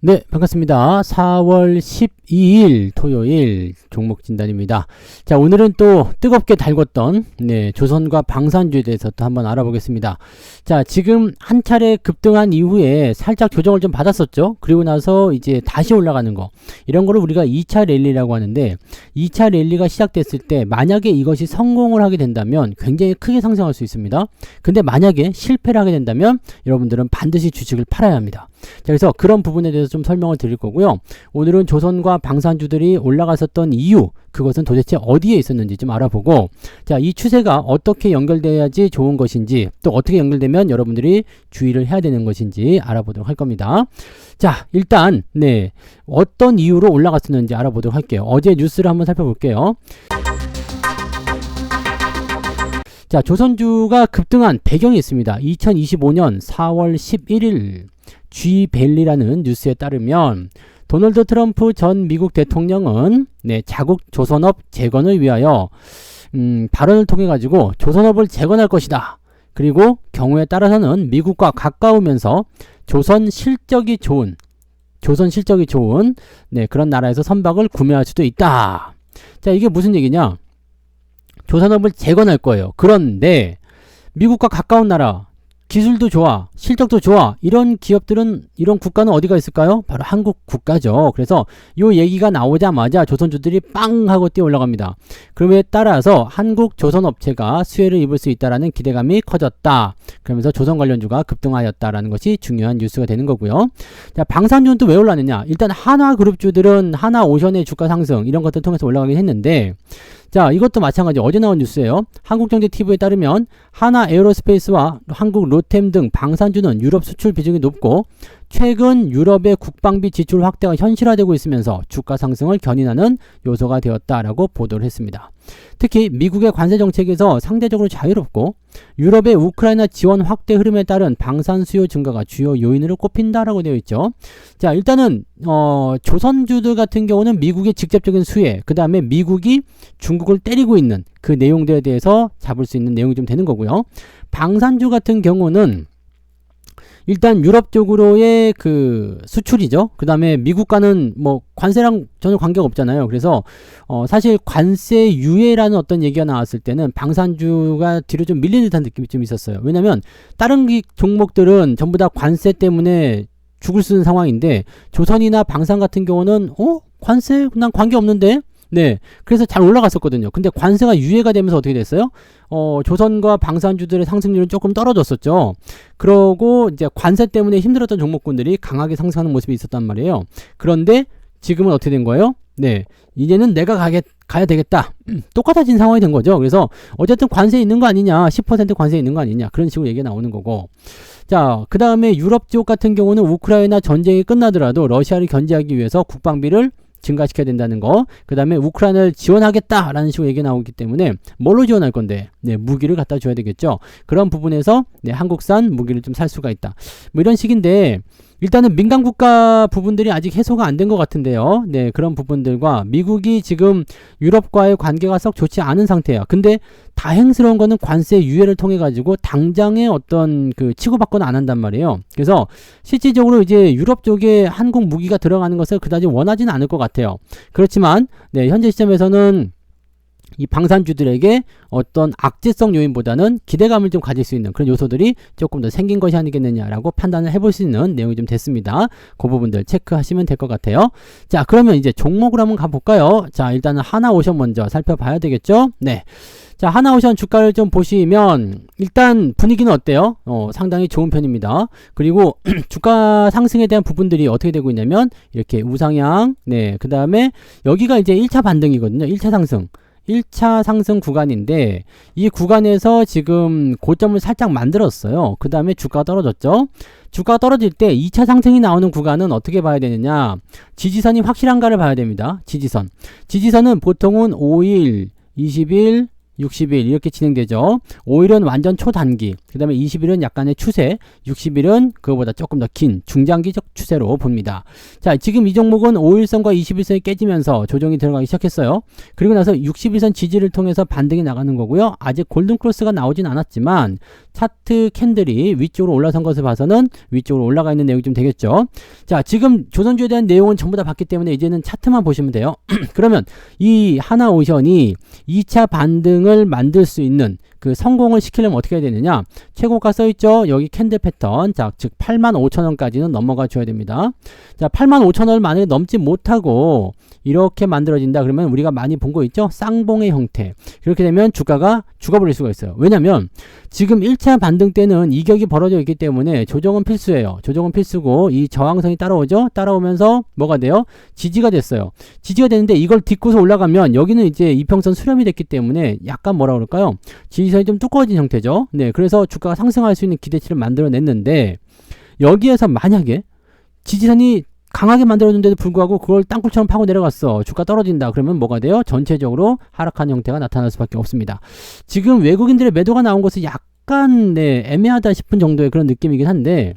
네, 반갑습니다. 4월 12일 토요일 종목 진단입니다. 자, 오늘은 또 뜨겁게 달궜던 조선과 방산주에 대해서 또 한번 알아보겠습니다. 자, 지금 한 차례 급등한 이후에 살짝 조정을 좀 받았었죠. 그리고 나서 이제 다시 올라가는 거, 이런 거를 우리가 2차 랠리라고 하는데, 2차 랠리가 시작됐을 때 만약에 이것이 성공을 하게 된다면 굉장히 크게 상승할 수 있습니다. 근데 만약에 실패를 하게 된다면 여러분들은 반드시 주식을 팔아야 합니다. 자, 그래서 그런 부분에 대해서 좀 설명을 드릴 거고요. 오늘은 조선과 방산주들이 올라갔었던 이유, 그것은 도대체 어디에 있었는지 좀 알아보고, 자, 이 추세가 어떻게 연결돼야지 좋은 것인지, 또 어떻게 연결되면 여러분들이 주의를 해야 되는 것인지 알아보도록 할 겁니다. 자, 일단 어떤 이유로 올라갔었는지 알아보도록 할게요. 어제 뉴스를 한번 살펴볼게요. 자, 조선주가 급등한 배경이 있습니다. 2025년 4월 11일 G밸리라는 뉴스에 따르면 도널드 트럼프 전 미국 대통령은 자국 조선업 재건을 위하여 발언을 통해 가지고 조선업을 재건할 것이다. 그리고 경우에 따라서는 미국과 가까우면서 조선 실적이 좋은 그런 나라에서 선박을 구매할 수도 있다. 자, 이게 무슨 얘기냐? 조선업을 재건할 거예요. 그런데 미국과 가까운 나라, 기술도 좋아, 실적도 좋아, 이런 기업들은, 이런 국가는 어디가 있을까요? 바로 한국 국가죠. 그래서 이 얘기가 나오자마자 조선주들이 빵 하고 뛰어 올라갑니다. 그럼에 따라서 한국 조선업체가 수혜를 입을 수 있다는 기대감이 커졌다. 그러면서 조선 관련주가 급등하였다라는 것이 중요한 뉴스가 되는 거고요. 자, 방산주는 또 왜 올랐느냐? 일단 하나그룹주들은 하나오션의 주가 상승, 이런 것들 통해서 올라가긴 했는데, 자, 이것도 마찬가지 어제 나온 뉴스예요. 한국경제TV에 따르면 하나에어로스페이스와 한국 로템 등 방산주는 유럽 수출 비중이 높고 최근 유럽의 국방비 지출 확대가 현실화되고 있으면서 주가 상승을 견인하는 요소가 되었다라고 보도를 했습니다. 특히 미국의 관세 정책에서 상대적으로 자유롭고 유럽의 우크라이나 지원 확대 흐름에 따른 방산 수요 증가가 주요 요인으로 꼽힌다라고 되어 있죠. 자, 일단은 조선주들 같은 경우는 미국의 직접적인 수혜, 그 다음에 미국이 중국을 때리고 있는 그 내용들에 대해서 잡을 수 있는 내용이 좀 되는 거고요. 방산주 같은 경우는 일단 유럽 쪽으로의 그 수출이죠. 그 다음에 미국과는 뭐 관세랑 전혀 관계가 없잖아요. 그래서 사실 관세 유예라는 어떤 얘기가 나왔을 때는 방산주가 뒤로 좀 밀리는 듯한 느낌이 좀 있었어요. 왜냐면 다른 종목들은 전부 다 관세 때문에 죽을 쓰는 상황인데 조선이나 방산 같은 경우는 관세? 난 관계 없는데? 그래서 잘 올라갔었거든요. 근데 관세가 유예가 되면서 어떻게 됐어요? 조선과 방산주들의 상승률은 조금 떨어졌었죠. 그러고 이제 관세 때문에 힘들었던 종목군들이 강하게 상승하는 모습이 있었단 말이에요. 그런데 지금은 어떻게 된 거예요? 이제는 내가 가야 되겠다. 똑같아진 상황이 된 거죠. 그래서 어쨌든 관세 있는 거 아니냐, 10% 관세 있는 거 아니냐, 그런 식으로 얘기가 나오는 거고. 자, 그 다음에 유럽 쪽 같은 경우는 우크라이나 전쟁이 끝나더라도 러시아를 견제하기 위해서 국방비를 증가시켜야 된다는 거, 그 다음에 우크라이나를 지원하겠다라는 식으로 얘기 나오기 때문에 뭘로 지원할 건데? 무기를 갖다 줘야 되겠죠. 그런 부분에서 한국산 무기를 좀 살 수가 있다. 뭐 이런 식인데, 일단은 민간 국가 부분들이 아직 해소가 안 된 것 같은데요. 그런 부분들과 미국이 지금 유럽과의 관계가 썩 좋지 않은 상태야. 근데 다행스러운 거는 관세 유예를 통해 가지고 당장의 어떤 그 치고받고는 안 한단 말이에요. 그래서 실질적으로 이제 유럽 쪽에 한국 무기가 들어가는 것을 그다지 원하지는 않을 것 같아요. 그렇지만 현재 시점에서는 이 방산주들에게 어떤 악재성 요인보다는 기대감을 좀 가질 수 있는 그런 요소들이 조금 더 생긴 것이 아니겠느냐라고 판단을 해볼 수 있는 내용이 좀 됐습니다. 그 부분들 체크하시면 될 것 같아요. 자, 그러면 이제 종목으로 한번 가볼까요? 자, 일단은 하나오션 먼저 살펴봐야 되겠죠? 자, 하나오션 주가를 좀 보시면 일단 분위기는 어때요? 상당히 좋은 편입니다. 그리고 주가 상승에 대한 부분들이 어떻게 되고 있냐면 이렇게 우상향, 그 다음에 여기가 이제 1차 반등이거든요. 1차 상승 구간인데 이 구간에서 지금 고점을 살짝 만들었어요. 그 다음에 주가가 떨어졌죠. 주가가 떨어질 때 2차 상승이 나오는 구간은 어떻게 봐야 되느냐, 지지선이 확실한가를 봐야 됩니다. 지지선은 보통은 5일, 20일, 60일 이렇게 진행되죠. 5일은 완전 초단기, 그 다음에 20일은 약간의 추세, 60일은 그거보다 조금 더 긴 중장기적 추세로 봅니다. 자, 지금 이 종목은 5일선과 21선이 깨지면서 조정이 들어가기 시작했어요. 그리고 나서 61선 지지를 통해서 반등이 나가는 거고요. 아직 골든크로스가 나오진 않았지만 차트 캔들이 위쪽으로 올라선 것을 봐서는 위쪽으로 올라가 있는 내용이 좀 되겠죠. 자, 지금 조선주에 대한 내용은 전부 다 봤기 때문에 이제는 차트만 보시면 돼요. 그러면 이 하나오션이 2차 반등을 만들 수 있는 그 성공을 시키려면 어떻게 해야 되느냐? 최고가 써있죠? 여기 캔들 패턴. 자, 즉 85,000원까지는 넘어가 줘야 됩니다. 자, 85,000원을 만약에 넘지 못하고 이렇게 만들어진다 그러면 우리가 많이 본 거 있죠? 쌍봉의 형태. 그렇게 되면 주가가 죽어버릴 수가 있어요. 왜냐면 지금 1차 반등 때는 이격이 벌어져 있기 때문에 조정은 필수예요. 조정은 필수고 이 저항선이 따라오죠? 따라오면서 뭐가 돼요? 지지가 됐어요. 지지가 되는데 이걸 딛고서 올라가면 여기는 이제 이평선 수렴이 됐기 때문에 약간 뭐라 그럴까요? 지지선이 좀 두꺼워진 형태죠. 네, 그래서 주가가 상승할 수 있는 기대치를 만들어냈는데 여기에서 만약에 지지선이 강하게 만들어줬는데도 불구하고 그걸 땅굴처럼 파고 내려갔어. 주가 떨어진다. 그러면 뭐가 돼요? 전체적으로 하락하는 형태가 나타날 수밖에 없습니다. 지금 외국인들의 매도가 나온 것은 약간 애매하다 싶은 정도의 그런 느낌이긴 한데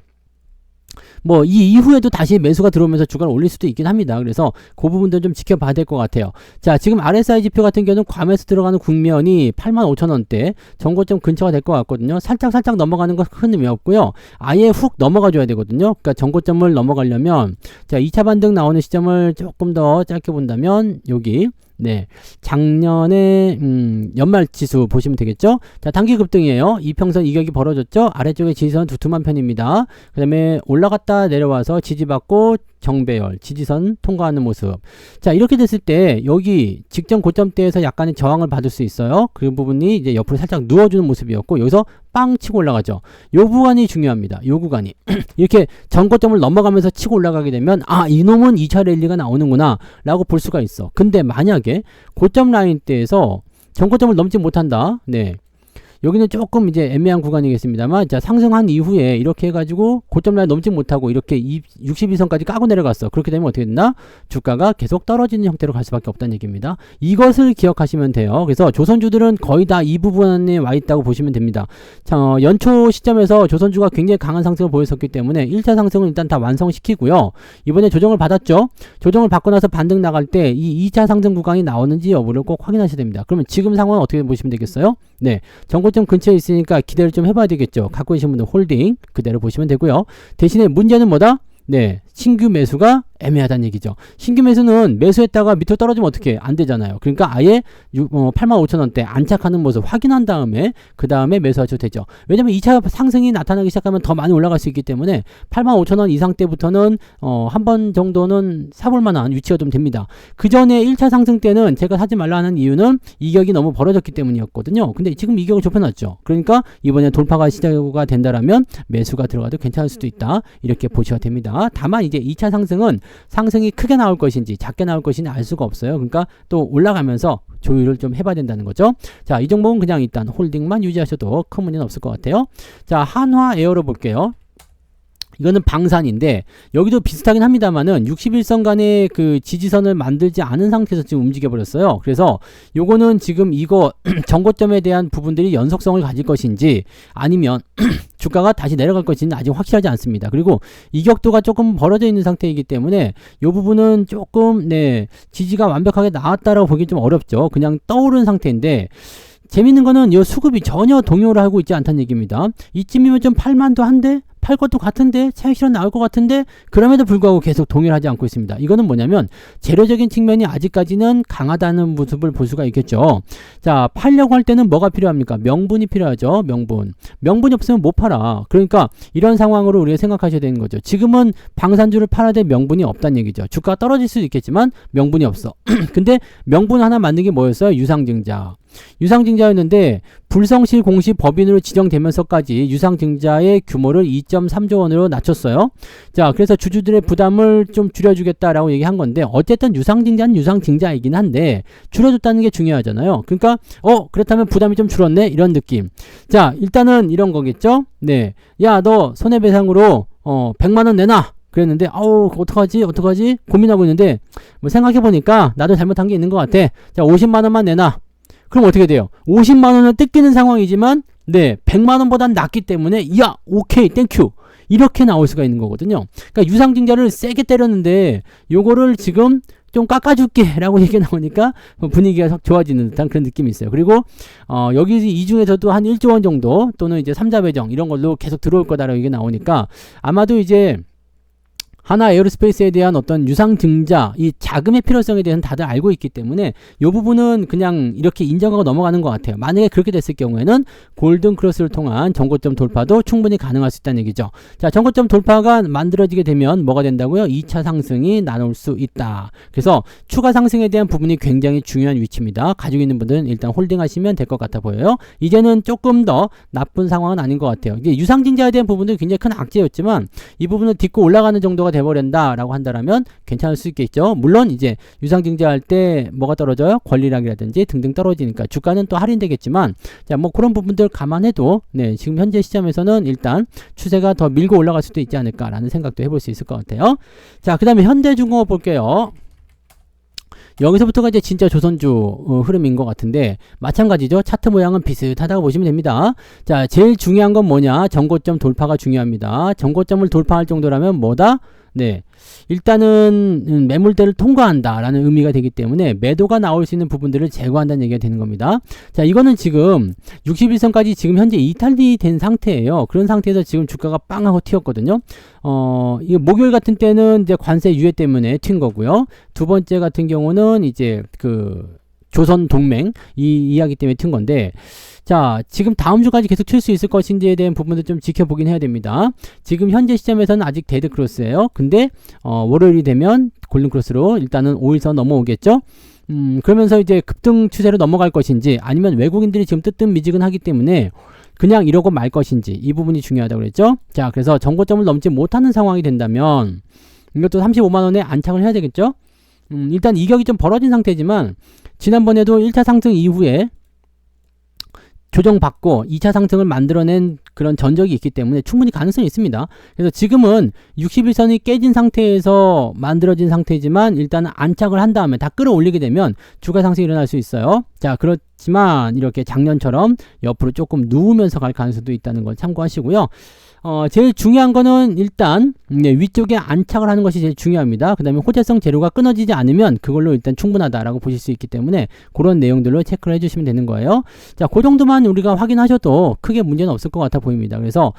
뭐 이 이후에도 다시 매수가 들어오면서 주가를 올릴 수도 있긴 합니다. 그래서 그 부분도 좀 지켜봐야 될 것 같아요. 자, 지금 RSI 지표 같은 경우는 괌에서 들어가는 국면이 85,000원대 전고점 근처가 될 것 같거든요. 살짝 넘어가는 건 큰 의미 없고요. 아예 훅 넘어가 줘야 되거든요. 그러니까 전고점을 넘어가려면 자, 2차 반등 나오는 시점을 조금 더 짧게 본다면 여기 네, 작년에 연말 지수 보시면 되겠죠. 자, 단기 급등이에요. 이평선 이격이 벌어졌죠. 아래쪽에 지지선 두툼한 편입니다. 그 다음에 올라갔다 내려와서 지지받고 정배열, 지지선 통과하는 모습. 자, 이렇게 됐을 때 여기 직전 고점대에서 약간의 저항을 받을 수 있어요. 그 부분이 이제 옆으로 살짝 누워주는 모습이었고 여기서 빵 치고 올라가죠. 요 구간이 중요합니다. 요 구간이 이렇게 전고점을 넘어가면서 치고 올라가게 되면 아, 이놈은 2차 랠리가 나오는구나 라고 볼 수가 있어. 근데 만약에 고점 라인대에서 전고점을 넘지 못한다. 네, 여기는 조금 이제 애매한 구간이겠습니다만, 자, 상승한 이후에 이렇게 해가지고 고점 라인 넘지 못하고 이렇게 62선까지 까고 내려갔어. 그렇게 되면 어떻게 됐나? 주가가 계속 떨어지는 형태로 갈 수밖에 없다는 얘기입니다. 이것을 기억하시면 돼요. 그래서 조선주들은 거의 다 이 부분에 와 있다고 보시면 됩니다. 자, 연초 시점에서 조선주가 굉장히 강한 상승을 보였었기 때문에 1차 상승은 일단 다 완성시키고요. 이번에 조정을 받았죠. 조정을 받고 나서 반등 나갈 때 이 2차 상승 구간이 나오는지 여부를 꼭 확인하셔야 됩니다. 그러면 지금 상황은 어떻게 보시면 되겠어요? 네, 전고점 근처에 있으니까 기대를 좀 해봐야 되겠죠. 갖고 계신 분들 홀딩 그대로 보시면 되고요. 대신에 문제는 뭐다? 네, 신규 매수가 애매하다는 얘기죠. 신규 매수는 매수했다가 밑으로 떨어지면 어떻게 안 되잖아요. 그러니까 아예 85,000원대 안착하는 모습 확인한 다음에 그 다음에 매수하셔도 되죠. 왜냐면 2차 상승이 나타나기 시작하면 더 많이 올라갈 수 있기 때문에 85,000원 이상 때부터는 한 번 정도는 사볼 만한 위치가 좀 됩니다. 그 전에 1차 상승 때는 제가 사지 말라 하는 이유는 이격이 너무 벌어졌기 때문이었거든요. 근데 지금 이격을 좁혀놨죠. 그러니까 이번에 돌파가 시작이 된다라면 매수가 들어가도 괜찮을 수도 있다. 이렇게 보셔야 됩니다. 다만 이제 2차 상승은 상승이 크게 나올 것인지 작게 나올 것인지 알 수가 없어요. 그러니까 또 올라가면서 조율을 좀 해봐야 된다는 거죠. 자, 이 종목은 그냥 일단 홀딩만 유지하셔도 큰 문제는 없을 것 같아요. 자, 한화 에어로 볼게요. 이거는 방산인데 여기도 비슷하긴 합니다만은 61선 간의 그 지지선을 만들지 않은 상태에서 지금 움직여 버렸어요. 그래서 요거는 지금 이거 전고점에 대한 부분들이 연속성을 가질 것인지 아니면 주가가 다시 내려갈 것인지 아직 확실하지 않습니다. 그리고 이격도가 조금 벌어져 있는 상태이기 때문에 이 부분은 조금 네, 지지가 완벽하게 나왔다라고 보기 좀 어렵죠. 그냥 떠오른 상태인데 재밌는 거는 이 수급이 전혀 동요를 하고 있지 않다는 얘기입니다. 이쯤이면 좀 팔만도 한데 팔 것도 같은데 차익 실현 나올 것 같은데 그럼에도 불구하고 계속 동의를 하지 않고 있습니다. 이거는 뭐냐면 재료적인 측면이 아직까지는 강하다는 모습을 볼 수가 있겠죠. 자, 팔려고 할 때는 뭐가 필요합니까? 명분이 필요하죠. 명분이 없으면 못 팔아. 그러니까 이런 상황으로 우리가 생각하셔야 되는 거죠. 지금은 방산주를 팔아야 될 명분이 없다는 얘기죠. 주가가 떨어질 수도 있겠지만 명분이 없어. 근데 명분 하나 만든 게 뭐였어요? 유상증자였는데 불성실 공시 법인으로 지정되면서까지 유상증자의 규모를 2.3조 원으로 낮췄어요. 자, 그래서 주주들의 부담을 좀 줄여주겠다라고 얘기한 건데 어쨌든 유상증자는 유상증자이긴 한데 줄여줬다는 게 중요하잖아요. 그러니까 그렇다면 부담이 좀 줄었네 이런 느낌. 자, 일단은 이런 거겠죠. 네, 야, 너 손해배상으로 100만 원 내놔. 그랬는데 어떡하지 고민하고 있는데 뭐 생각해보니까 나도 잘못한 게 있는 것 같아. 자, 50만 원만 내놔. 그럼 어떻게 돼요? 50만 원을 뜯기는 상황이지만 네, 100만 원보단 낫기 때문에 야, 오케이, 땡큐. 이렇게 나올 수가 있는 거거든요. 그러니까 유상증자를 세게 때렸는데 요거를 지금 좀 깎아줄게 라고 얘기가 나오니까 분위기가 확 좋아지는 듯한 그런 느낌이 있어요. 그리고 여기 이 중에서도 한 1조 원 정도 또는 이제 3자 배정 이런 걸로 계속 들어올 거다라고 얘기가 나오니까 아마도 이제 하나 에어로스페이스에 대한 어떤 유상 증자, 이 자금의 필요성에 대해서는 다들 알고 있기 때문에 이 부분은 그냥 이렇게 인정하고 넘어가는 것 같아요. 만약에 그렇게 됐을 경우에는 골든 크로스를 통한 전고점 돌파도 충분히 가능할 수 있다는 얘기죠. 자, 전고점 돌파가 만들어지게 되면 뭐가 된다고요? 2차 상승이 나올 수 있다. 그래서 추가 상승에 대한 부분이 굉장히 중요한 위치입니다. 가지고 있는 분들은 일단 홀딩하시면 될 것 같아 보여요. 이제는 조금 더 나쁜 상황은 아닌 것 같아요. 이게 유상 증자에 대한 부분도 굉장히 큰 악재였지만 이 부분을 딛고 올라가는 정도가 돼버린다라고 한다면 괜찮을 수 있겠죠. 물론 이제 유상증자할 때 뭐가 떨어져요? 권리락이라든지 등등 떨어지니까 주가는 또 할인되겠지만 자, 뭐 그런 부분들 감안해도 네, 지금 현재 시점에서는 일단 추세가 더 밀고 올라갈 수도 있지 않을까라는 생각도 해볼 수 있을 것 같아요. 자, 그 다음에 현대중공업 볼게요. 여기서부터가 이제 진짜 조선주 흐름인 것 같은데 마찬가지죠. 차트 모양은 비슷하다고 보시면 됩니다. 자, 제일 중요한 건 뭐냐? 전고점 돌파가 중요합니다. 전고점을 돌파할 정도라면 뭐다? 네, 일단은 매물대를 통과한다 라는 의미가 되기 때문에 매도가 나올 수 있는 부분들을 제거한다는 얘기가 되는 겁니다. 자, 이거는 지금 61선까지 지금 현재 이탈이 된 상태예요. 그런 상태에서 지금 주가가 빵 하고 튀었거든요. 이거 목요일 같은 때는 이제 관세 유예 때문에 튄 거고요. 두 번째 같은 경우는 이제 그 조선 동맹 이 이야기 때문에 튄 건데, 자, 지금 다음 주까지 계속 칠 수 있을 것인지에 대한 부분도 좀 지켜보긴 해야 됩니다. 지금 현재 시점에서는 아직 데드 크로스예요. 근데 월요일이 되면 골든 크로스로 일단은 5일선 넘어오겠죠. 그러면서 이제 급등 추세로 넘어갈 것인지 아니면 외국인들이 지금 뜨뜻미지근하기 때문에 그냥 이러고 말 것인지 이 부분이 중요하다고 그랬죠. 자, 그래서 전고점을 넘지 못하는 상황이 된다면 이것도 35만원에 안착을 해야 되겠죠. 일단 이격이 좀 벌어진 상태지만 지난번에도 1차 상승 이후에 조정받고 2차 상승을 만들어낸 그런 전적이 있기 때문에 충분히 가능성이 있습니다. 그래서 지금은 61선이 깨진 상태에서 만들어진 상태지만 일단은 안착을 한 다음에 다 끌어올리게 되면 주가 상승이 일어날 수 있어요. 자, 그렇지만 이렇게 작년처럼 옆으로 조금 누우면서 갈 가능성도 있다는 걸 참고하시고요. 제일 중요한 거는 일단 위쪽에 안착을 하는 것이 제일 중요합니다. 그 다음에 호재성 재료가 끊어지지 않으면 그걸로 일단 충분하다라고 보실 수 있기 때문에 그런 내용들로 체크를 해주시면 되는 거예요. 자, 그 정도만 우리가 확인하셔도 크게 문제는 없을 것 같아 보입니다. 그래서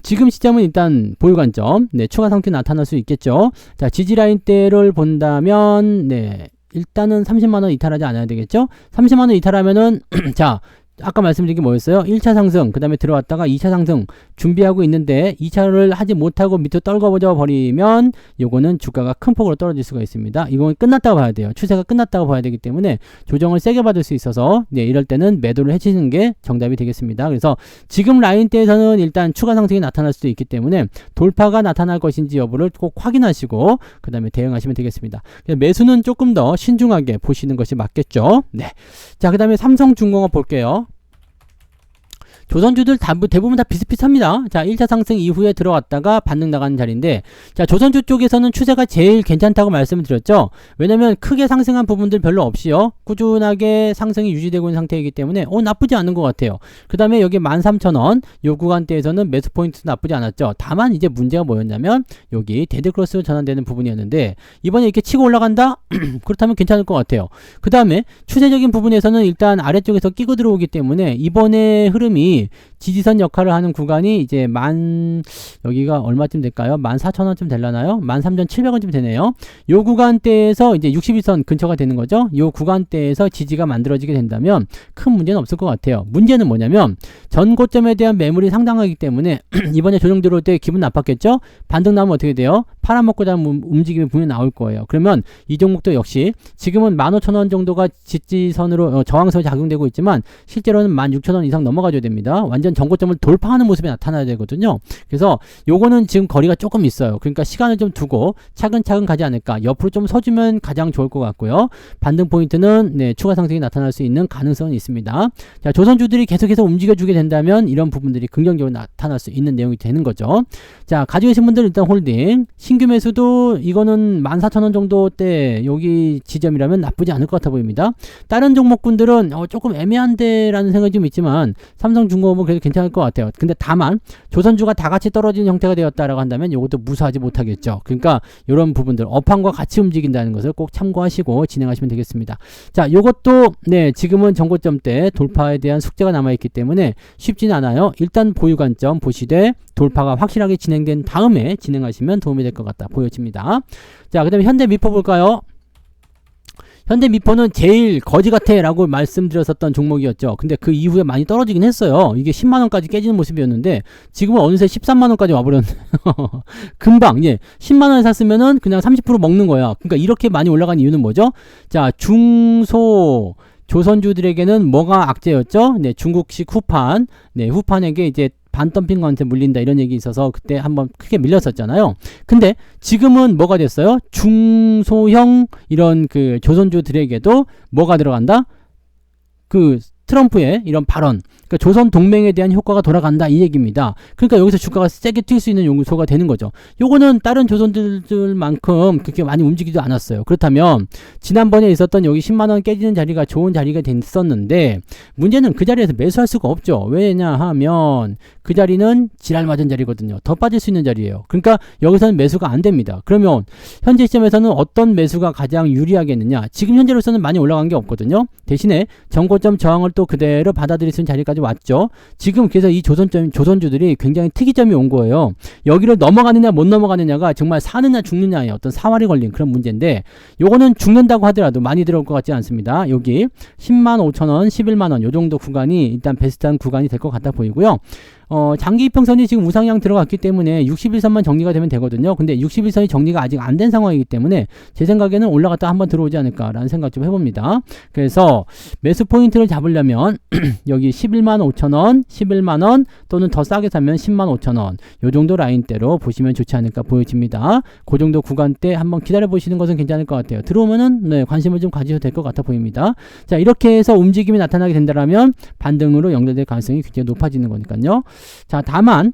지금 시점은 일단 보유 관점, 네, 추가 상승이 나타날 수 있겠죠. 자, 지지라인대를 본다면 네, 일단은 30만원 이탈하지 않아야 되겠죠. 30만원 이탈하면은 자, 아까 말씀드린 게 뭐였어요? 1차 상승, 그 다음에 들어왔다가 2차 상승 준비하고 있는데 2차를 하지 못하고 밑으로 떨궈져 버리면 요거는 주가가 큰 폭으로 떨어질 수가 있습니다. 이건 끝났다고 봐야 돼요. 추세가 끝났다고 봐야 되기 때문에 조정을 세게 받을 수 있어서 네, 이럴 때는 매도를 해치는 게 정답이 되겠습니다. 그래서 지금 라인대에서는 일단 추가 상승이 나타날 수도 있기 때문에 돌파가 나타날 것인지 여부를 꼭 확인하시고 그 다음에 대응하시면 되겠습니다. 매수는 조금 더 신중하게 보시는 것이 맞겠죠. 네. 자, 그 다음에 삼성중공업 볼게요. 조선주들 대부분 다 비슷비슷합니다. 자, 1차 상승 이후에 들어왔다가 반등 나가는 자리인데, 자, 조선주 쪽에서는 추세가 제일 괜찮다고 말씀을 드렸죠. 왜냐면 크게 상승한 부분들 별로 없이요, 꾸준하게 상승이 유지되고 있는 상태이기 때문에 나쁘지 않은 것 같아요. 그 다음에 여기 13,000원 요 구간대에서는 매수 포인트 나쁘지 않았죠. 다만 이제 문제가 뭐였냐면 여기 데드크로스로 전환되는 부분이었는데 이번에 이렇게 치고 올라간다? 그렇다면 괜찮을 것 같아요. 그 다음에 추세적인 부분에서는 일단 아래쪽에서 끼고 들어오기 때문에 이번에 흐름이 지지선 역할을 하는 구간이 이제 여기가 얼마쯤 될까요? 14,000원쯤 되려나요? 13,700원쯤 되네요. 요 구간대에서 이제 61선 근처가 되는 거죠. 요 구간대에서 지지가 만들어지게 된다면 큰 문제는 없을 것 같아요. 문제는 뭐냐면 전 고점에 대한 매물이 상당하기 때문에 이번에 조정 들어올 때 기분 나빴겠죠? 반등 나면 어떻게 돼요? 팔아먹고 자는 움직임이 분명히 나올 거예요. 그러면 이 종목도 역시 지금은 15,000원 정도가 지지선으로 저항선이 작용되고 있지만 실제로는 16,000원 이상 넘어가줘야 됩니다. 완전 전고점을 돌파하는 모습이 나타나야 되거든요. 그래서 요거는 지금 거리가 조금 있어요. 그러니까 시간을 좀 두고 차근차근 가지 않을까. 옆으로 좀 서주면 가장 좋을 것 같고요. 반등 포인트는 네, 추가 상승이 나타날 수 있는 가능성이 있습니다. 자, 조선주들이 계속해서 움직여주게 된다면 이런 부분들이 긍정적으로 나타날 수 있는 내용이 되는 거죠. 자, 가지고 계신 분들은 일단 홀딩. 신규 매수도 이거는 14,000원 정도 때 여기 지점이라면 나쁘지 않을 것 같아 보입니다. 다른 종목군들은 조금 애매한데 라는 생각이 좀 있지만 삼성중공업은 그래도 괜찮을 것 같아요. 근데 다만 조선주가 다 같이 떨어지는 형태가 되었다라고 한다면 이것도 무사하지 못하겠죠. 그러니까 이런 부분들 업황과 같이 움직인다는 것을 꼭 참고하시고 진행하시면 되겠습니다. 자, 요것도 네, 지금은 정고점대 돌파에 대한 숙제가 남아있기 때문에 쉽지는 않아요. 일단 보유 관점 보시되 돌파가 확실하게 진행된 다음에 진행하시면 도움이 될 것 같다 보여집니다. 자, 그 다음에 현대미포 볼까요? 현대미포는 제일 거지 같아 라고 말씀드렸었던 종목이었죠. 근데 그 이후에 많이 떨어지긴 했어요. 이게 10만원까지 깨지는 모습이었는데 지금은 어느새 13만원까지 와버렸네. 금방, 예. 10만원에 샀으면은 그냥 30% 먹는 거야. 그러니까 이렇게 많이 올라간 이유는 뭐죠? 자, 중소 조선주들에게는 뭐가 악재였죠? 네, 중국식 후판. 네, 후판에게 이제 반덤핑한테 물린다 이런 얘기 있어서 그때 한번 크게 밀렸었잖아요. 근데 지금은 뭐가 됐어요? 중소형 이런 그 조선주들에게도 뭐가 들어간다? 그 트럼프의 이런 발언, 그러니까 조선 동맹에 대한 효과가 돌아간다 이 얘기입니다. 그러니까 여기서 주가가 세게 뛸 수 있는 요소가 되는 거죠. 요거는 다른 조선들만큼 그렇게 많이 움직이지도 않았어요. 그렇다면 지난번에 있었던 여기 10만원 깨지는 자리가 좋은 자리가 됐었는데 문제는 그 자리에서 매수할 수가 없죠. 왜냐하면 그 자리는 지랄 맞은 자리거든요. 더 빠질 수 있는 자리예요. 그러니까 여기서는 매수가 안 됩니다. 그러면 현재 시점에서는 어떤 매수가 가장 유리하겠느냐? 지금 현재로서는 많이 올라간 게 없거든요. 대신에 정고점 저항을 또 그대로 받아들일 수 있는 자리까지 왔죠. 지금 그래서 이 조선주들이 굉장히 특이점이 온 거예요. 여기를 넘어가느냐 못 넘어가느냐가 정말 사느냐 죽느냐의 어떤 사활이 걸린 그런 문제인데 요거는 죽는다고 하더라도 많이 들어올 것 같지 않습니다. 여기 10만 5천원, 11만원 요 정도 구간이 일단 베스트한 구간이 될 것 같아 보이고요. 장기 이평선이 지금 우상향 들어갔기 때문에 61선만 정리가 되면 되거든요. 근데 61선이 정리가 아직 안 된 상황이기 때문에 제 생각에는 올라갔다 한번 들어오지 않을까라는 생각 좀 해봅니다. 그래서 매수 포인트를 잡으려면 여기 11만 5천원, 11만원 또는 더 싸게 사면 10만 5천원 요 정도 라인대로 보시면 좋지 않을까 보여집니다. 그 정도 구간대 한번 기다려 보시는 것은 괜찮을 것 같아요. 들어오면은 네, 관심을 좀 가지셔도 될 것 같아 보입니다. 자, 이렇게 해서 움직임이 나타나게 된다면 반등으로 연결될 가능성이 굉장히 높아지는 거니까요. 자, 다만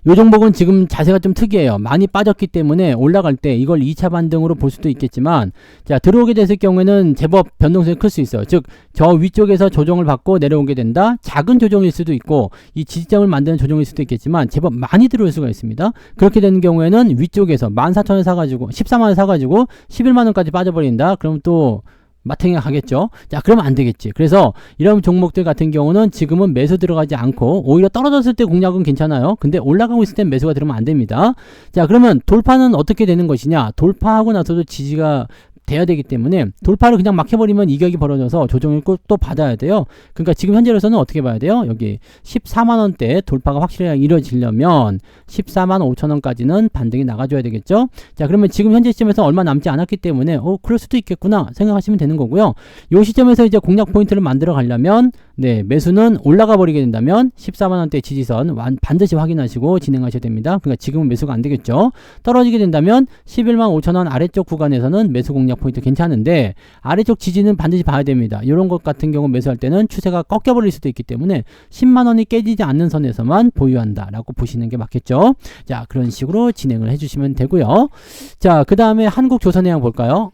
요 종목은 지금 자세가 좀 특이해요. 많이 빠졌기 때문에 올라갈 때 이걸 2차 반등으로 볼 수도 있겠지만 자, 들어오게 됐을 경우에는 제법 변동성이 클 수 있어요. 즉, 저 위쪽에서 조정을 받고 내려오게 된다. 작은 조정일 수도 있고 이 지지점을 만드는 조정일 수도 있겠지만 제법 많이 들어올 수가 있습니다. 그렇게 되는 경우에는 위쪽에서 14,000원 사가지고 14만원 사가지고 11만원까지 빠져버린다. 그럼 또 마탱이가 가겠죠. 자, 그러면 안 되겠지. 그래서 이런 종목들 같은 경우는 지금은 매수 들어가지 않고 오히려 떨어졌을 때 공략은 괜찮아요. 근데 올라가고 있을 땐 매수가 들어오면 안 됩니다. 자, 그러면 돌파는 어떻게 되는 것이냐? 돌파하고 나서도 지지가 돼야 되기 때문에 돌파를 그냥 막 해버리면 이격이 벌어져서 조정을 꼭 또 받아야 돼요. 그러니까 지금 현재로서는 어떻게 봐야 돼요? 여기 14만원대 돌파가 확실하게 이루어지려면 14만 5천원까지는 반등이 나가줘야 되겠죠. 자, 그러면 지금 현재 시점에서 얼마 남지 않았기 때문에 그럴 수도 있겠구나 생각하시면 되는 거고요. 요 시점에서 이제 공략 포인트를 만들어 가려면 네, 매수는 올라가 버리게 된다면 14만원대 지지선 반드시 확인하시고 진행하셔야 됩니다. 그러니까 지금은 매수가 안 되겠죠. 떨어지게 된다면 11만 5천원 아래쪽 구간에서는 매수 공략 포인트 괜찮은데 아래쪽 지지는 반드시 봐야 됩니다. 이런 것 같은 경우 매수할 때는 추세가 꺾여버릴 수도 있기 때문에 10만원이 깨지지 않는 선에서만 보유한다 라고 보시는 게 맞겠죠. 자, 그런 식으로 진행을 해주시면 되고요. 자, 그 다음에 한국조선해양 볼까요?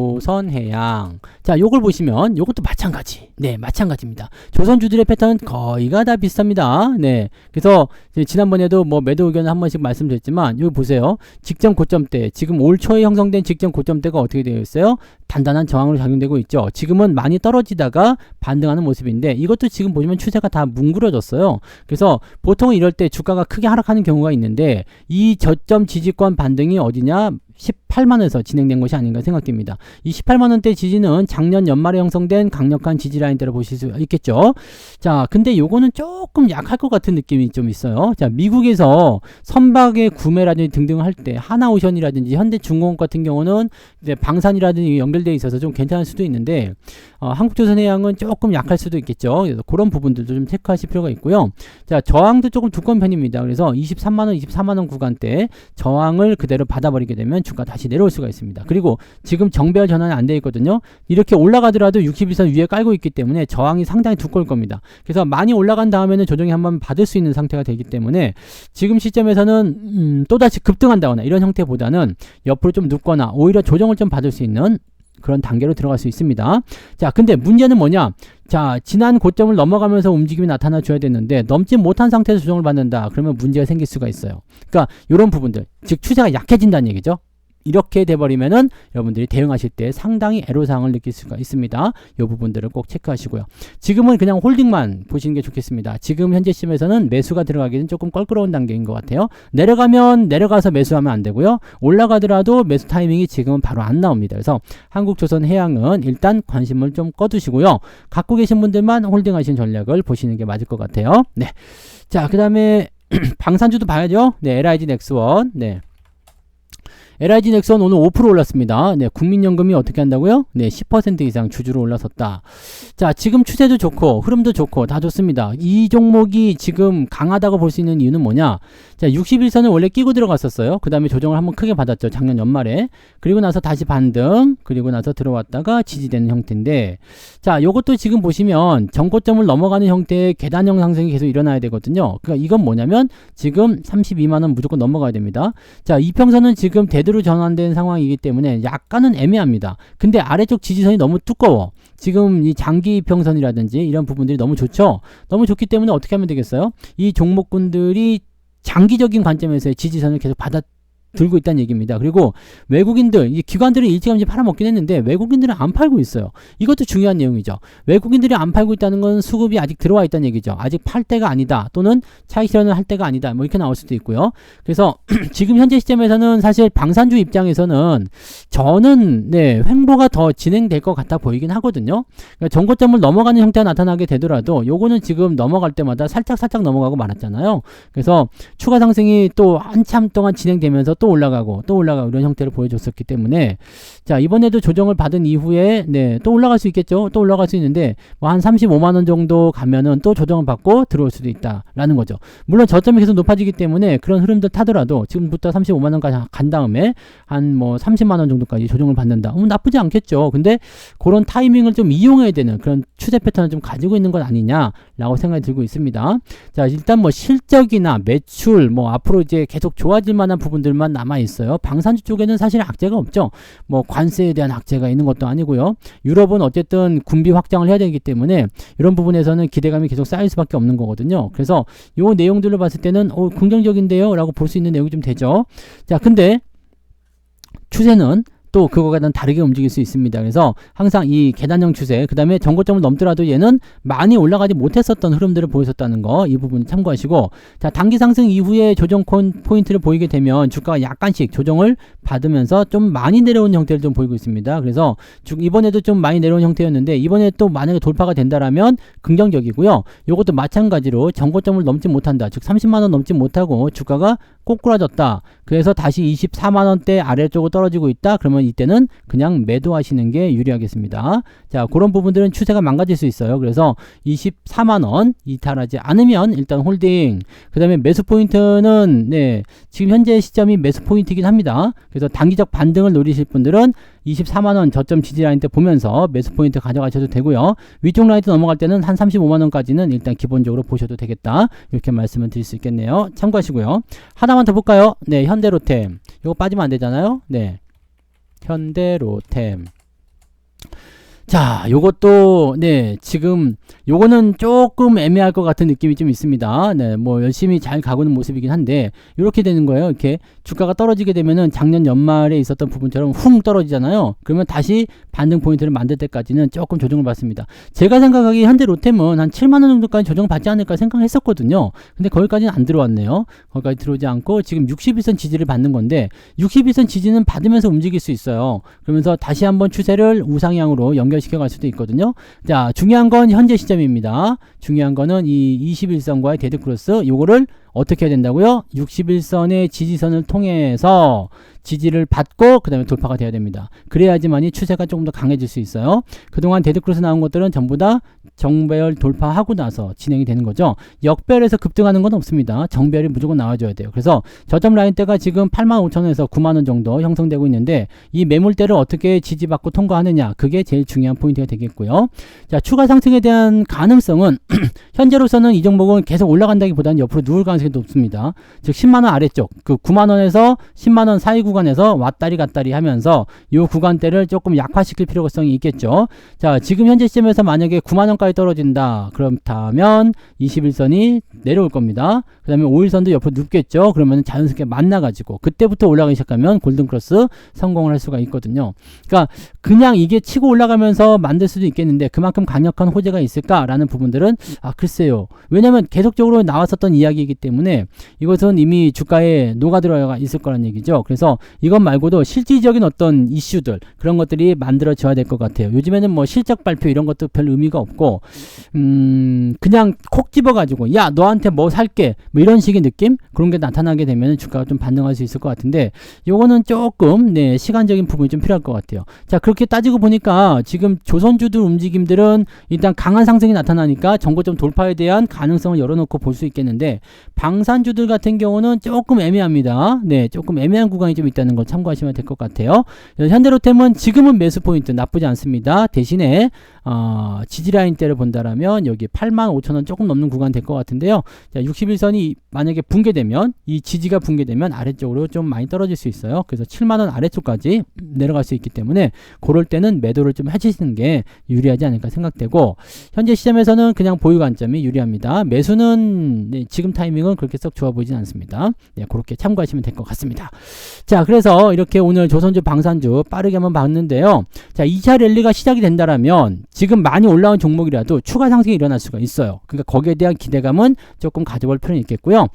한국조선해양. 자, 요걸 보시면 요것도 마찬가지. 네, 마찬가지입니다. 조선주들의 패턴은 거의가 다 비슷합니다. 네. 그래서 지난번에도 뭐 매도 의견을 한 번씩 말씀드렸지만 여기 보세요. 직전 고점대, 지금 올 초에 형성된 직전 고점대가 어떻게 되어 있어요? 단단한 저항으로 작용되고 있죠. 지금은 많이 떨어지다가 반등하는 모습인데 이것도 지금 보시면 추세가 다 뭉그러졌어요. 그래서 보통 이럴 때 주가가 크게 하락하는 경우가 있는데 이 저점 지지권 반등이 어디냐? 18만원에서 진행된 것이 아닌가 생각됩니다. 이 18만원대 지지는 작년 연말에 형성된 강력한 지지 라인대로 보실 수 있겠죠. 자, 근데 요거는 조금 약할 것 같은 느낌이 좀 있어요. 자, 미국에서 선박의 구매라든지 등등 할 때 하나오션이라든지 현대중공업 같은 경우는 이제 방산이라든지 연결되어 있어서 좀 괜찮을 수도 있는데 한국조선해양은 조금 약할 수도 있겠죠. 그래서 그런 부분들도 좀 체크하실 필요가 있고요. 자, 저항도 조금 두꺼운 편입니다. 그래서 23만원, 24만원 구간대 저항을 그대로 받아버리게 되면 주가 다시 내려올 수가 있습니다. 그리고 지금 정배열 전환이 안 되어 있거든요. 이렇게 올라가더라도 61선 위에 깔고 있기 때문에 저항이 상당히 두꺼울 겁니다. 그래서 많이 올라간 다음에는 조정이 한번 받을 수 있는 상태가 되기 때문에 지금 시점에서는 또다시 급등한다거나 이런 형태보다는 옆으로 좀 눕거나 오히려 조정을 좀 받을 수 있는 그런 단계로 들어갈 수 있습니다. 자, 근데 문제는 뭐냐? 자, 지난 고점을 넘어가면서 움직임이 나타나 줘야 되는데 넘지 못한 상태에서 조정을 받는다. 그러면 문제가 생길 수가 있어요. 그러니까 이런 부분들, 즉 추세가 약해진다는 얘기죠. 이렇게 돼버리면은 여러분들이 대응하실 때 상당히 애로사항을 느낄 수가 있습니다. 이 부분들을 꼭 체크하시고요. 지금은 그냥 홀딩만 보시는 게 좋겠습니다. 지금 현재 시점에서는 매수가 들어가기는 조금 껄끄러운 단계인 것 같아요. 내려가면 내려가서 매수하면 안 되고요. 올라가더라도 매수 타이밍이 지금은 바로 안 나옵니다. 그래서 한국조선해양은 일단 관심을 좀 꺼두시고요. 갖고 계신 분들만 홀딩하신 전략을 보시는 게 맞을 것 같아요. 네. 자, 그 다음에 방산주도 봐야죠. 네, LIG 넥스원. 네. LIG 넥스원 오늘 5% 올랐습니다. 네, 국민연금이 어떻게 한다고요? 네, 10% 이상 주주로 올라섰다. 자, 지금 추세도 좋고 흐름도 좋고 다 좋습니다. 이 종목이 지금 강하다고 볼 수 있는 이유는 뭐냐? 자, 61선을 원래 끼고 들어갔었어요. 그 다음에 조정을 한번 크게 받았죠. 작년 연말에. 그리고 나서 다시 반등, 그리고 나서 들어왔다가 지지되는 형태인데, 자, 요것도 지금 보시면 전고점을 넘어가는 형태의 계단형 상승이 계속 일어나야 되거든요. 그러니까 이건 뭐냐면 지금 32만원 무조건 넘어가야 됩니다. 자, 이평선은 지금 대대로 전환된 상황이기 때문에 약간은 애매합니다. 근데 아래쪽 지지선이 너무 두꺼워. 지금 이 장기 이평선이라든지 이런 부분들이 너무 좋죠. 너무 좋기 때문에 어떻게 하면 되겠어요? 이 종목군들이 장기적인 관점에서의 지지선을 계속 들고 있다는 얘기입니다. 그리고 외국인들, 이 기관들은 일찌감치 팔아먹긴 했는데 외국인들은 안 팔고 있어요. 이것도 중요한 내용이죠. 외국인들이 안 팔고 있다는 건 수급이 아직 들어와 있다는 얘기죠. 아직 팔 때가 아니다. 또는 차익 실현을 할 때가 아니다. 뭐 이렇게 나올 수도 있고요. 그래서 지금 현재 시점에서는 사실 방산주 입장에서는 저는 네, 횡보가 더 진행될 것 같아 보이긴 하거든요. 그러니까 전고점을 넘어가는 형태가 나타나게 되더라도 요거는 지금 넘어갈 때마다 살짝 넘어가고 말았잖아요. 그래서 추가 상승이 또 한참 동안 진행되면서 또 올라가고 이런 형태를 보여줬었기 때문에 자, 이번에도 조정을 받은 이후에 네, 또 올라갈 수 있겠죠. 또 올라갈 수 있는데 뭐 한 35만원 정도 가면은 또 조정을 받고 들어올 수도 있다라는 거죠. 물론 저점이 계속 높아지기 때문에 그런 흐름들 타더라도 지금부터 35만원까지 간 다음에 한 뭐 30만원 정도까지 조정을 받는다. 나쁘지 않겠죠. 근데 그런 타이밍을 좀 이용해야 되는 그런 추세 패턴을 좀 가지고 있는 건 아니냐라고 생각이 들고 있습니다. 자, 일단 뭐 실적이나 매출 뭐 앞으로 이제 계속 좋아질 만한 부분들만 남아 있어요. 방산주 쪽에는 사실 악재가 없죠. 뭐 관세에 대한 악재가 있는 것도 아니고요. 유럽은 어쨌든 군비 확장을 해야 되기 때문에 이런 부분에서는 기대감이 계속 쌓일 수밖에 없는 거거든요. 그래서 요 내용들로 봤을 때는 긍정적인데요 라고 볼 수 있는 내용이 좀 되죠. 자, 근데 추세는 또 그거과는 다르게 움직일 수 있습니다. 그래서 항상 이 계단형 추세, 그 다음에 전고점을 넘더라도 얘는 많이 올라가지 못했었던 흐름들을 보였었다는 거, 이 부분 참고하시고, 자, 단기 상승 이후에 조정 포인트를 보이게 되면 주가가 약간씩 조정을 받으면서 좀 많이 내려온 형태를 좀 보이고 있습니다. 그래서 이번에도 좀 많이 내려온 형태였는데 이번에 또 만약에 돌파가 된다라면 긍정적이고요. 요것도 마찬가지로 전고점을 넘지 못한다. 즉 30만원 넘지 못하고 주가가 꼬꾸라졌다. 그래서 다시 24만원대 아래쪽으로 떨어지고 있다. 그러면 이때는 그냥 매도하시는 게 유리하겠습니다. 자, 그런 부분들은 추세가 망가질 수 있어요. 그래서 24만원 이탈하지 않으면 일단 홀딩. 그 다음에 매수 포인트는 네, 지금 현재 시점이 매수 포인트이긴 합니다. 그래서 단기적 반등을 노리실 분들은 24만원 저점 지지라인 때 보면서 매수 포인트 가져가셔도 되고요. 위쪽 라인 넘어갈 때는 한 35만원까지는 일단 기본적으로 보셔도 되겠다. 이렇게 말씀을 드릴 수 있겠네요. 참고하시고요. 하나만 더 볼까요? 네, 현대로템. 이거 빠지면 안 되잖아요. 네, 현대로템. 자, 요것도 네, 지금 요거는 조금 애매할 것 같은 느낌이 좀 있습니다. 네, 뭐 열심히 잘 가고는 모습이긴 한데 이렇게 되는 거예요. 이렇게 주가가 떨어지게 되면은 작년 연말에 있었던 부분처럼 훅 떨어지잖아요. 그러면 다시 반등 포인트를 만들 때까지는 조금 조정을 받습니다. 제가 생각하기에 현대로템은 한 7만원 정도까지 조정을 받지 않을까 생각했었거든요. 근데 거기까지는 안 들어왔네요. 거기까지 들어오지 않고 지금 61선 지지를 받는 건데 61선 지지는 받으면서 움직일 수 있어요. 그러면서 다시 한번 추세를 우상향으로 연결시켜 갈 수도 있거든요. 자, 중요한 건 현재 시점입니다. 중요한 거는 이 21선과의 데드크로스, 요거를 어떻게 해야 된다고요? 61선의 지지선을 통해서 지지를 받고 그 다음에 돌파가 돼야 됩니다. 그래야지만이 추세가 조금 더 강해질 수 있어요. 그동안 데드크로스 나온 것들은 전부 다 정배열 돌파하고 나서 진행이 되는 거죠. 역배열에서 급등하는 건 없습니다. 정배열이 무조건 나와줘야 돼요. 그래서 저점 라인대가 지금 85,000원에서 9만원 정도 형성되고 있는데 이 매물대를 어떻게 지지받고 통과하느냐, 그게 제일 중요한 포인트가 되겠고요. 자, 추가 상승에 대한 가능성은 현재로서는 이 종목은 계속 올라간다기보다는 옆으로 누울 가능성이 가능성이 높습니다. 즉 10만원 아래쪽 그 9만원에서 10만원 사이 구간에서 왔다리 갔다리 하면서 이 구간대를 조금 약화시킬 필요성이 있겠죠. 자, 지금 현재 시점에서 만약에 9만원까지 떨어진다 그렇다면 21선이 내려올 겁니다. 그 다음에 5일선도 옆으로 눕겠죠. 그러면 자연스럽게 만나가지고 그때부터 올라가기 시작하면 골든크로스 성공을 할 수가 있거든요. 그러니까 그냥 이게 치고 올라가면서 만들 수도 있겠는데 그만큼 강력한 호재가 있을까라는 부분들은 글쎄요. 왜냐면 계속적으로 나왔었던 이야기이기 때문에 이것은 이미 주가에 녹아들어가 있을 거란 얘기죠. 그래서 이것 말고도 실질적인 어떤 이슈들 그런 것들이 만들어져야 될 것 같아요. 요즘에는 뭐 실적 발표 이런 것도 별 의미가 없고 그냥 콕 집어가지고 야 너한테 뭐 살게 뭐 이런 식의 느낌 그런 게 나타나게 되면 주가가 좀 반등할 수 있을 것 같은데 요거는 조금 시간적인 부분이 좀 필요할 것 같아요. 자, 그렇게 따지고 보니까 지금 조선주들 움직임들은 일단 강한 상승이 나타나니까 정고점 돌파에 대한 가능성을 열어놓고 볼 수 있겠는데 방산주들 같은 경우는 조금 애매합니다. 조금 애매한 구간이 좀 있다는 걸 참고하시면 될 것 같아요. 현대로템은 지금은 매수 포인트 나쁘지 않습니다. 대신에 지지라인대를 본다라면 여기 85,000원 조금 넘는 구간 될 것 같은데요. 자, 61선이 만약에 붕괴되면 이 지지가 붕괴되면 아래쪽으로 좀 많이 떨어질 수 있어요. 그래서 7만원 아래쪽까지 내려갈 수 있기 때문에 그럴 때는 매도를 좀 하시는 게 유리하지 않을까 생각되고 현재 시점에서는 그냥 보유 관점이 유리합니다. 매수는 지금 타이밍은 그렇게 썩 좋아 보이진 않습니다. 그렇게 참고하시면 될 것 같습니다. 자, 그래서 이렇게 오늘 조선주 방산주 빠르게 한번 봤는데요. 자, 2차 랠리가 시작이 된다라면 지금 많이 올라온 종목이라도 추가 상승이 일어날 수가 있어요. 그러니까 거기에 대한 기대감은 조금 가져볼 필요는 있겠고요.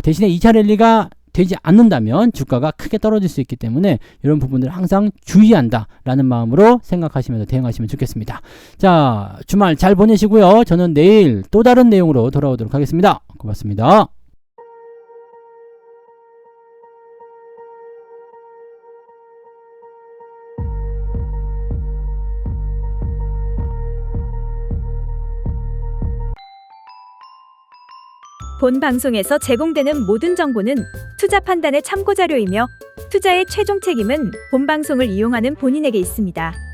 대신에 2차 랠리가 되지 않는다면 주가가 크게 떨어질 수 있기 때문에 이런 부분들을 항상 주의한다 라는 마음으로 생각하시면서 대응하시면 좋겠습니다. 자, 주말 잘 보내시고요. 저는 내일 또 다른 내용으로 돌아오도록 하겠습니다. 고맙습니다. 본 방송에서 제공되는 모든 정보는 투자 판단의 참고 자료이며 투자의 최종 책임은 본 방송을 이용하는 본인에게 있습니다.